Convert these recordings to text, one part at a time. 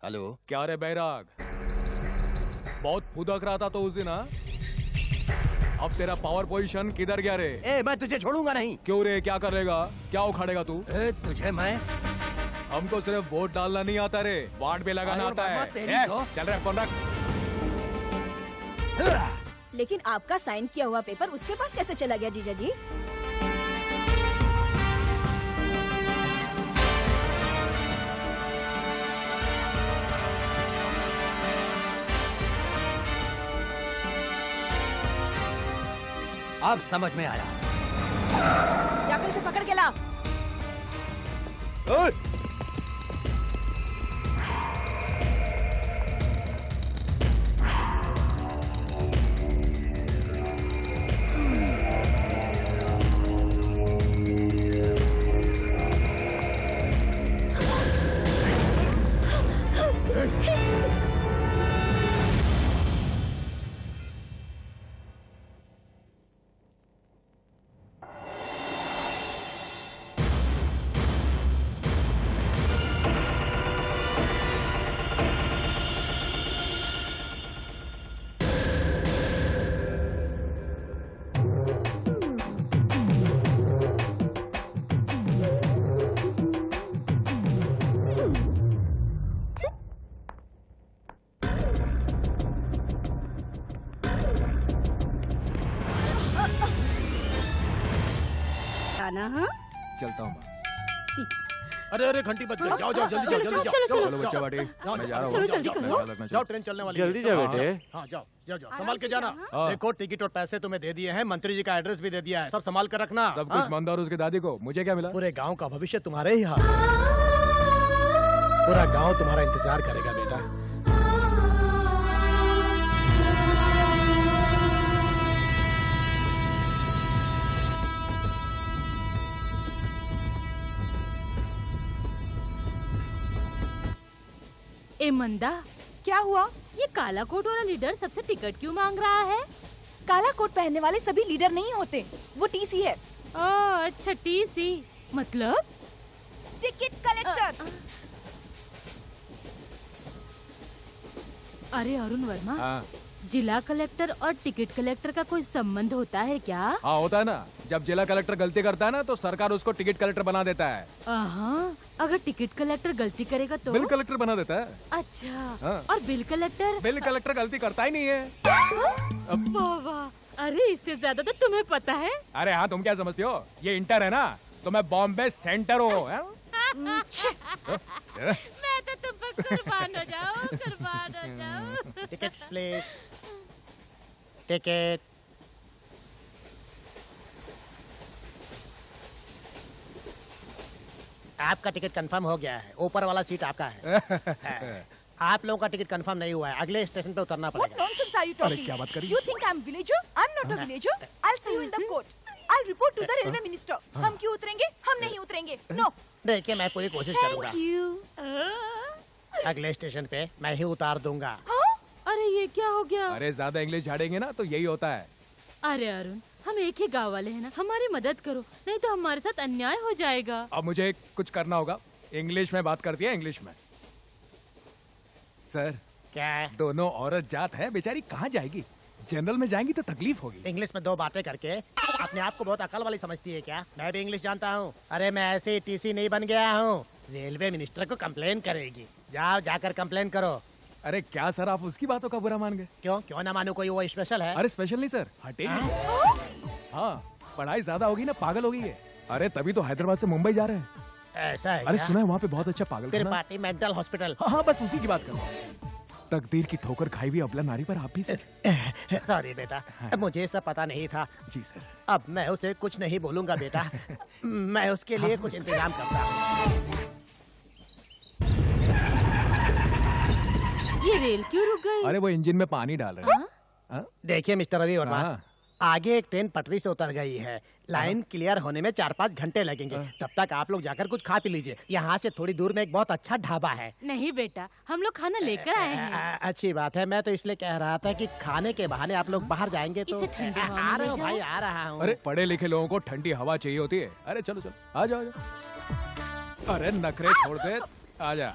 Hello. क्या रे बैराग, बहुत फुदक रहा था तो उस दिन, हाँ? अब तेरा पावर पोजीशन किधर गया रे? ए, मैं तुझे छोड़ूंगा नहीं। क्यों रे, क्या करेगा, क्या उखाड़ेगा तू? तुझे मैं हमको सिर्फ वोट डालना नहीं आता रे, वार्ड पे लगाना आता है। चल रहा फोन रख। लेकिन आपका साइन किया हुआ पेपर उसके पास कैसे चला गया जीजा जी? अब समझ में आया। जाकर उसे पकड़ के ला। हाँ? चलता हूँ। अरे अरे घंटी बज गई, जाओ जाओ जल्दी चलो, जाओ चलो, जल्दी चलो, जाओ। चलो बच्चा बाटी, मैं जा रहा हूँ। चलो, जल्दी करो। जाओ ट्रेन चलने वाली है। जल्दी जा बेटे। हाँ जाओ जाओ जाओ, संभाल के जाना। हाँ। देखो टिकट और पैसे तुम्हें दे दिए हैं, मंत्री जी का एड्रेस भी दे दिया है, सब संभाल कर रखना। सब हाँ? कुछ मंदा और उसके दादी को, मुझे क्या मिला? पूरे गांव का भविष्य तुम्हारे ही हाथ। पूरा गांव तुम्हारा इंतजार करेगा बेटा। ए मंदा, क्या हुआ? ये काला कोट वाला लीडर सबसे टिकट क्यों मांग रहा है? काला कोट पहनने वाले सभी लीडर नहीं होते, वो टीसी है। ओह अच्छा, टीसी मतलब टिकट कलेक्टर। अरे अरुण वर्मा, हाँ जिला कलेक्टर और टिकट कलेक्टर का कोई संबंध होता है क्या? हाँ होता है ना, जब जिला कलेक्टर गलती करता है ना तो सरकार उसको टिकट कलेक्टर बना देता है। हाँ, अगर टिकट कलेक्टर गलती करेगा तो? बिल कलेक्टर बना देता है। अच्छा, हाँ। और बिल कलेक्टर? बिल कलेक्टर गलती करता ही नहीं है। वाह वाह, अरे इससे ज्यादा तो तुम्हें पता है। अरे हाँ, तुम क्या समझती हो, ये इंटर है ना, तो मैं बॉम्बे सेंटर हूँ। मैं तो तुम पर कुर्बान हो जाऊं, कुर्बान हो जाऊं। Ticket please, ticket. आपका टिकट कंफर्म हो गया है, ऊपर वाला सीट आपका है। आप लोगों का टिकट कंफर्म नहीं हुआ है, अगले स्टेशन पे उतरना What पड़ेगा। nonsense are you talking? क्या बात कर रही You think I'm villager? I'm not a villager. I'll see you in the court. I'll report to the railway minister. हम क्यों उतरेंगे? हम नहीं उतरेंगे। No. देखिए मैं पूरी कोशिश करूंगा, Thank you. अगले स्टेशन पे मैं ही उतार दूंगा। अरे ये क्या हो गया? अरे ज्यादा इंग्लिश झाड़ेंगे ना तो यही होता है। अरे अरुण, हम एक ही गांव वाले हैं ना, हमारी मदद करो, नहीं तो हमारे साथ अन्याय हो जाएगा। अब मुझे कुछ करना होगा, इंग्लिश में बात करती है, इंग्लिश में। सर, क्या है? दोनों औरत जात है, बेचारी कहाँ जाएगी? जनरल में जाएंगी तो तकलीफ होगी। इंग्लिश में दो बातें करके अपने आप को बहुत अकल वाली समझती है क्या? मैं भी इंग्लिश जानता हूँ। अरे मैं ऐसे ही टीसी नहीं बन गया हूँ, रेलवे मिनिस्टर को कंप्लेन करेगी। जाओ जाकर कंप्लेन करो। अरे क्या सर, आप उसकी बातों का बुरा मान गए? क्यों क्यों ना मानो, कोई वो स्पेशल है? अरे स्पेशल नहीं सर, हटे। हाँ, पढ़ाई ज्यादा होगी ना, पागल होगी है। अरे तभी तो हैदराबाद से मुंबई जा रहे हैं। ऐसा है अरे क्या? सुना है वहाँ पे बहुत अच्छा पागल खाना है। Party mental hospital. हाँ हाँ, बस उसी की बात कर रहा हूँ। तकदीर की ठोकर खाई हुई अबला नारी पर आप भी सर। सॉरी बेटा, मुझे सब पता नहीं था। जी सर। अब मैं उसे कुछ नहीं बोलूंगा बेटा। मैं उसके लिए कुछ इंतजाम करता हूँ। ये रेल क्यों रुक गई? अरे वो इंजन में पानी डाल रहे हैं। हाँ? देखिए मिस्टर रवि वर्मा, हाँ। आगे एक ट्रेन पटरी से उतर गई है, लाइन क्लियर होने में 4-5 घंटे लगेंगे। तब तक आप लोग जाकर कुछ खा पी लीजिए। यहाँ से थोड़ी दूर में एक बहुत अच्छा ढाबा है। नहीं बेटा, हम लोग खाना लेकर आए हैं। अच्छी बात है, मैं तो इसलिए कह रहा था कि खाने के बहाने आप लोग बाहर जाएंगे तो। इसे ठंडी हवा में आ रहा ले हूँ जाओ। भाई, आ रहा हूँ। अरे पढ़े लिखे लोगों को ठंडी हवा चाहिए होती है। अरे चलो चलो, आ जाओ आ जाओ। अरे नखरे छोड़ दे, आ जा।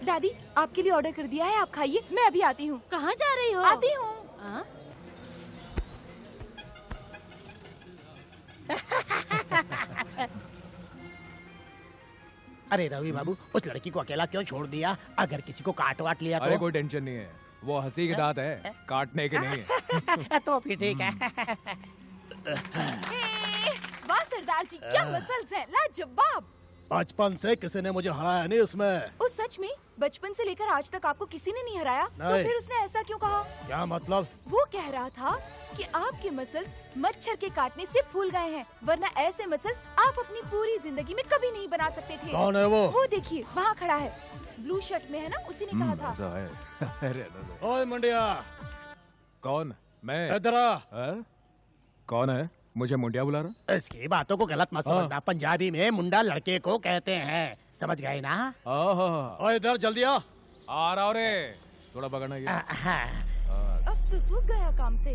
दादी आपके लिए ऑर्डर कर दिया है, आप खाइए, मैं अभी आती हूँ। कहाँ जा रही हो? आती हूँ। हाँ? अरे रवि बाबू, उस लड़की को अकेला क्यों छोड़ दिया? अगर किसी को काट वाट लिया अरे तो? कोई टेंशन नहीं है, वो हंसी के दांत है, काटने के नहीं है। तो फिर ठीक है। वाह सरदार जी, क्या मसल्स हैं, लाजवाब। बचपन से किसी ने मुझे हराया नहीं उसमें। उस सच में बचपन से लेकर आज तक आपको किसी ने नहीं हराया? तो नहीं। फिर उसने ऐसा क्यों कहा? क्या मतलब? वो कह रहा था कि आपके मसल्स मच्छर के काटने से फूल गए हैं, वरना ऐसे मसल्स आप अपनी पूरी जिंदगी में कभी नहीं बना सकते थे। कौन है वो? वो देखिए वहाँ खड़ा है, ब्लू शर्ट में है ना, उसी ने कहा था। ऐसा है। अरे ओए मुंडिया, कौन? मैं? इधर आ। हाँ? कौन है? मुझे मुंडिया बुला रहा? इसकी बातों को गलत मत समझना, पंजाबी में मुंडा लड़के को कहते हैं, समझ गए ना? ओए इधर जल्दी आ। आ रहा रे, थोड़ा पकड़ना ये। अब तो तू गया काम से।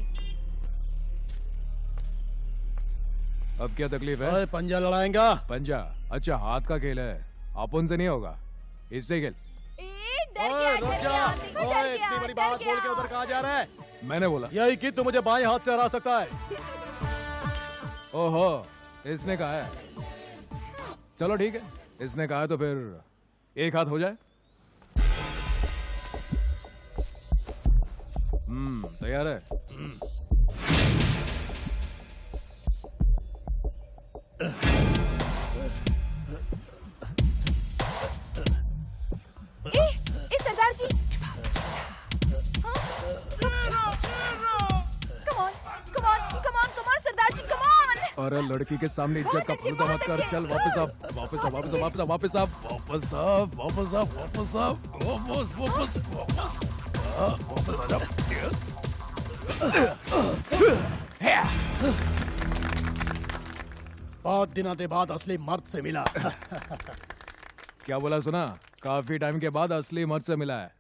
अब क्या तकलीफ है? ओए पंजा लड़ाएगा? पंजा? अच्छा, हाथ का खेल है, अपन से नहीं होगा, इससे खेल। डर गया, डर गया, देखो डर गया, इतनी बड़ी डर बात गया। बोल के उधर कहाँ जा रहा है? मैंने बोला। यही कि तू मुझे बाएं हाथ से हरा सकता है। ओहो, इसने कहा है। चलो ठीक है, इसने कहा है तो फिर एक हाथ हो जाए। तैयार है? सरदार जी, सरदार जी, कम ऑन। अरे लड़की के सामने इज्जत का फलूदा मत कर। चल वापस आ, वापस आ, वापस आ, वापस आ, वापस आ, वापस आ, वापस आ, वापस आ, वापस, वापस, वापस, वापस आ जा। बहुत दिनों के बाद असली मर्द से मिला। क्या बोला सुना? काफी टाइम के बाद असली मर्द से मिला है।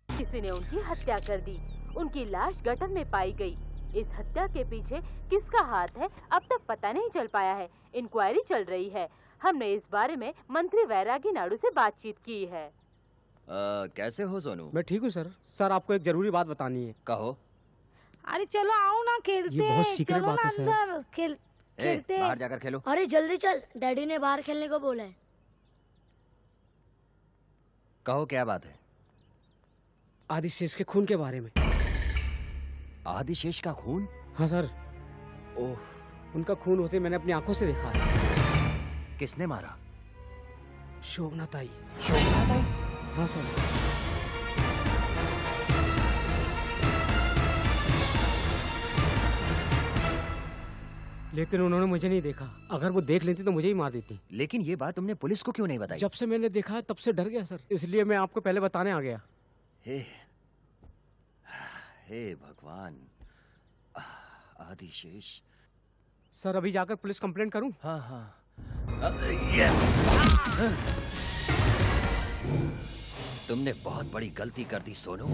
किसी ने उनकी हत्या कर दी, उनकी लाश गटर में पाई गई। इस हत्या के पीछे किसका हाथ है अब तक पता नहीं चल पाया है। इंक्वायरी चल रही है। हमने इस बारे में मंत्री वैरागी नायडू से बातचीत की है। कैसे हो सोनू? मैं ठीक हूँ सर। सर आपको एक जरूरी बात बतानी है। कहो। अरे चलो आओ ना, खेलते ये बहुत सीक्रेट चलो बात ना है सर। अंदर खेलते बाहर जाकर खेलो। अरे जल्दी चल, डैडी ने बाहर खेलने को बोला है। कहो क्या बात है? आदिशेष के खून के बारे में। आदिशेष का खून? हाँ सर, ओह, उनका खून होते मैंने अपनी आंखों से देखा है। किसने मारा? शोभना ताई। शोभना ताई? हाँ सर। लेकिन उन्होंने मुझे नहीं देखा। अगर वो देख लेती तो मुझे ही मार देती। लेकिन ये बात तुमने पुलिस को क्यों नहीं बताई? जब से मैंने देखा तब से डर गया सर, इसलिए मैं आपको पहले बताने आ गया। हे भगवान, आदिशेष। सर अभी जाकर पुलिस कंप्लेंट करूं? हाँ हाँ। तुमने बहुत बड़ी गलती कर दी सोनू।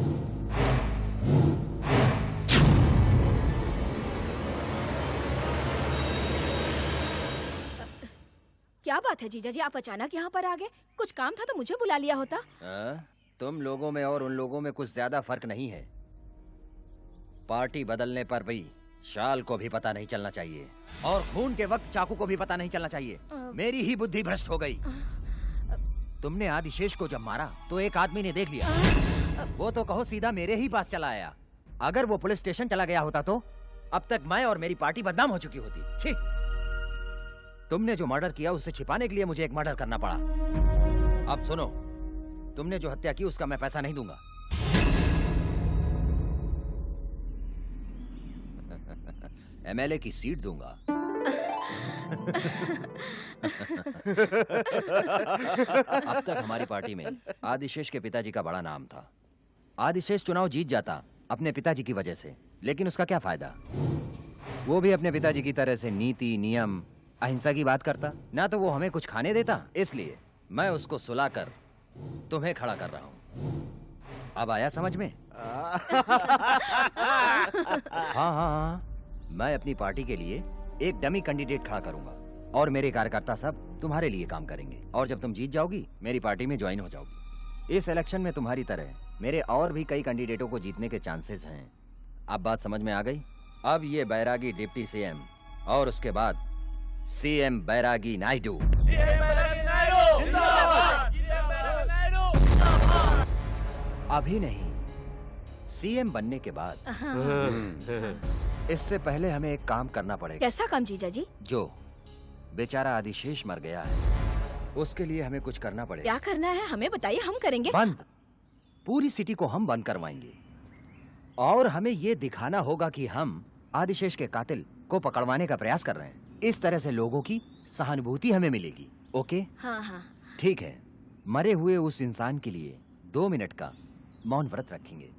क्या बात है जीजा जी, आप अचानक यहाँ पर आ गए? कुछ काम था तो मुझे बुला लिया होता। तुम लोगों में और उन लोगों में कुछ ज्यादा फर्क नहीं है। पार्टी बदलने पर भी शाल को भी पता नहीं चलना चाहिए, और खून के वक्त चाकू को भी पता नहीं चलना चाहिए। मेरी ही बुद्धि भ्रष्ट हो गई। तुमने आदिशेष को जब मारा तो एक आदमी ने देख लिया। वो तो कहो सीधा मेरे ही पास चला आया। अगर वो पुलिस स्टेशन चला गया होता तो अब तक मैं और मेरी पार्टी बदनाम हो चुकी होती। छी! तुमने जो मर्डर किया उससे छिपाने के लिए मुझे एक मर्डर करना पड़ा। अब सुनो, तुमने जो हत्या की उसका मैं पैसा नहीं दूंगा। एमएलए की सीट दूंगा। अब तक हमारी पार्टी में आदिशेष के पिताजी का बड़ा नाम था। आदिशेष चुनाव जीत जाता अपने पिताजी की वजह से, लेकिन उसका क्या फायदा? वो भी अपने पिताजी की तरह से नीति, नियम, अहिंसा की बात करता। ना तो वो हमें कुछ खाने देता, इसलिए मैं उसको सुलाकर तुम्हें खड़ा कर रहा हूं। अब आया समझ में? हाँ, मैं अपनी पार्टी के लिए एक डमी कैंडिडेट खड़ा करूंगा और मेरे कार्यकर्ता सब तुम्हारे लिए काम करेंगे, और जब तुम जीत जाओगी मेरी पार्टी में ज्वाइन हो जाओगी। इस इलेक्शन में तुम्हारी तरह मेरे और भी कई कैंडिडेटों को जीतने के चांसेस हैं। अब बात समझ में आ गई? अब ये बैरागी डिप्टी सीएम और उसके बाद सीएम बैरागी नायडू। अभी नहीं, सीएम बनने के बाद। इससे पहले हमें एक काम करना पड़ेगा। कैसा काम जीजा जी? जो बेचारा आदिशेष मर गया है, उसके लिए हमें कुछ करना पड़ेगा। क्या करना है हमें बताइए, हम करेंगे। बंद। पूरी सिटी को हम बंद करवाएंगे और हमें ये दिखाना होगा कि हम आदिशेष के कातिल को पकड़वाने का प्रयास कर रहे हैं। इस तरह से लोगों की सहानुभूति हमें मिलेगी। ओके? हाँ हाँ। ठीक है, मरे हुए उस इंसान के लिए 2 मिनट का मौन व्रत रखेंगे।